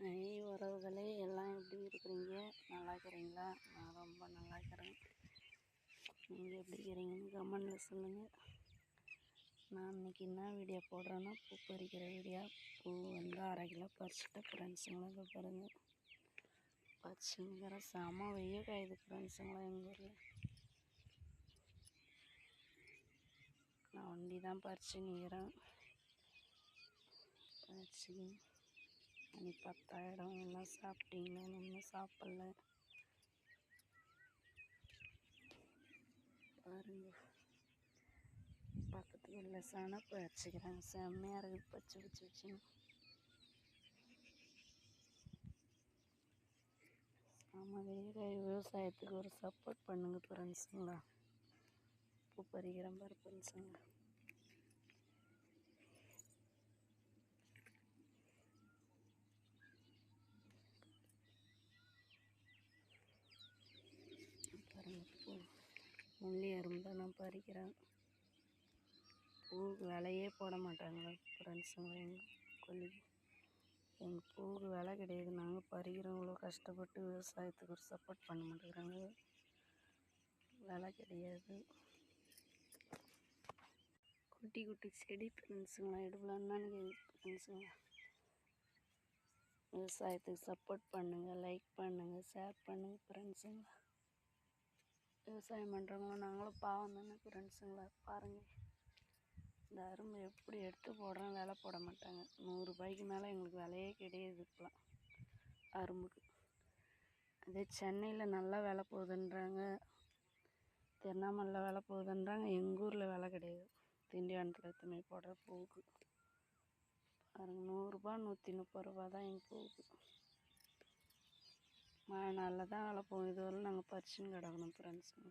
உறவுகளே எல்லாம் எப்படி இருக்கிறீங்க? நல்லா இருக்கிறீங்களா? நான் ரொம்ப நல்லா இருக்கிறேன். நீங்கள் எப்படி இருக்கிறீங்கன்னு கமெண்டில் சொல்லுங்கள். நான் இன்றைக்கி என்ன வீடியோ போடுறேன்னா, பூ பறிக்கிற வீடியோ. பூ வந்து 1/2 கிலோ பறிச்சுட்டு ஃப்ரெண்ட்ஸுங்களை பாருங்கள், பறிச்சுங்கிற செம வெய்ய காயுது ஃப்ரெண்ட்ஸுங்களாம் எங்கள் ஊரில். நான் வண்டி தான் பறிச்சு நிற்கிறேன். பறிச்சு மணி 10 எல்லாம் சாப்பிட்டீங்களா? ஒன்றும் சாப்பிடல பாருங்க. பக்கத்து வீட்டில் சனப்பு வச்சுக்கிறாங்க, செம்மையாக இருக்குது பச்சை பச்சை வச்சுன்னு. ஆமாம், விவசாயத்துக்கு ஒரு சப்போர்ட் பண்ணுங்க ஃப்ரெண்ட்ஸுங்களா. பூ பறிக்கிற மாதிரி ஃப்ரெண்ட்ஸுங்க. பாருங்க, பூ முள்ளி அரும்பு தான் நான் பறிக்கிறேன். பூவுக்கு விலையே போட மாட்டாங்க ஃப்ரெண்ட்ஸுங்க எங்கள் கொல்லிக்கு. எங்கள் பூவுக்கு விலை கிடையாது. நாங்கள் பறிக்கிறோம், இவ்வளோ கஷ்டப்பட்டு விவசாயத்துக்கு ஒரு சப்போர்ட் பண்ண மாட்டேங்கிறாங்க. விலை கிடையாது. குட்டி குட்டி செடி ஃப்ரெண்ட்ஸுங்களா எடுக்கலான்னு ஃப்ரெண்ட்ஸுங்க. விவசாயத்துக்கு சப்போர்ட் பண்ணுங்கள், லைக் பண்ணுங்கள், ஷேர் பண்ணுங்கள் ஃப்ரெண்ட்ஸுங்களா. விவசாயம் பண்ணுறவங்களும் நாங்களும் பாவம் தானே ஃப்ரெண்ட்ஸுங்களா. பாருங்கள், இந்த அரும்பு எப்படி எடுத்து போடுறோம், விலை போட மாட்டாங்க. 100 ரூபாய்க்கு மேலே எங்களுக்கு விலையே கிடையாது இப்போலாம் அரும்புக்கு. அதே சென்னையில் நல்லா விலை போகுதுன்றாங்க, திருவண்ணாமலையில் விலை போகுதுன்றாங்க. எங்கள் ஊரில் விலை கிடையாது. திண்டிவனத்தில் எடுத்துமே போடுற பூவுக்கு பாருங்கள், 100 ரூபா 130 ரூபா தான் எங்கள் பூவுக்கு. மழை நாளில் தான் விலை போகும். இதுவரை நாங்கள் பறிச்சுன்னு கிடக்கணும் ஃப்ரெண்ட்ஸுங்க.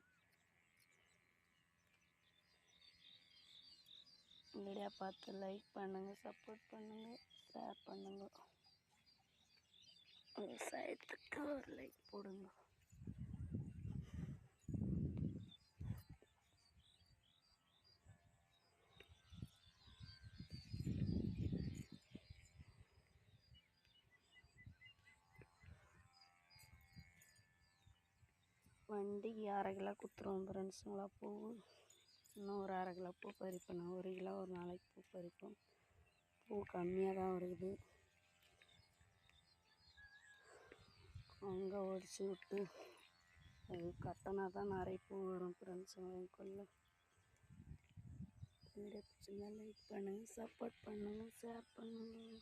வீடியோ பார்த்து லைக் பண்ணுங்கள், சப்போர்ட் பண்ணுங்கள், ஷேர் பண்ணுங்கள். விவசாயத்துக்கு ஒரு லைக் போடுங்க. வண்டிக்கு 1/2 கிலோ கொடுத்துருவோம் ஃப்ரெண்ட்ஸுங்களா பூ. இன்னும் ஒரு 1/2 கிலோ பூ பறிப்பேன். 1 கிலோ ஒரு நாளைக்கு பூ பறிப்போம். பூ கம்மியாக தான் வருது. அங்கே ஒடிச்சு விட்டு அது கட்டினா தான் நிறைய பூ வரும் ஃப்ரெண்ட்ஸுங்க எங்களுக்குள்ள. வீடியோ பிடிச்சிருந்தா லைக் பண்ணுங்கள், சப்போர்ட் பண்ணுங்கள், ஷேர் பண்ணுங்கள்.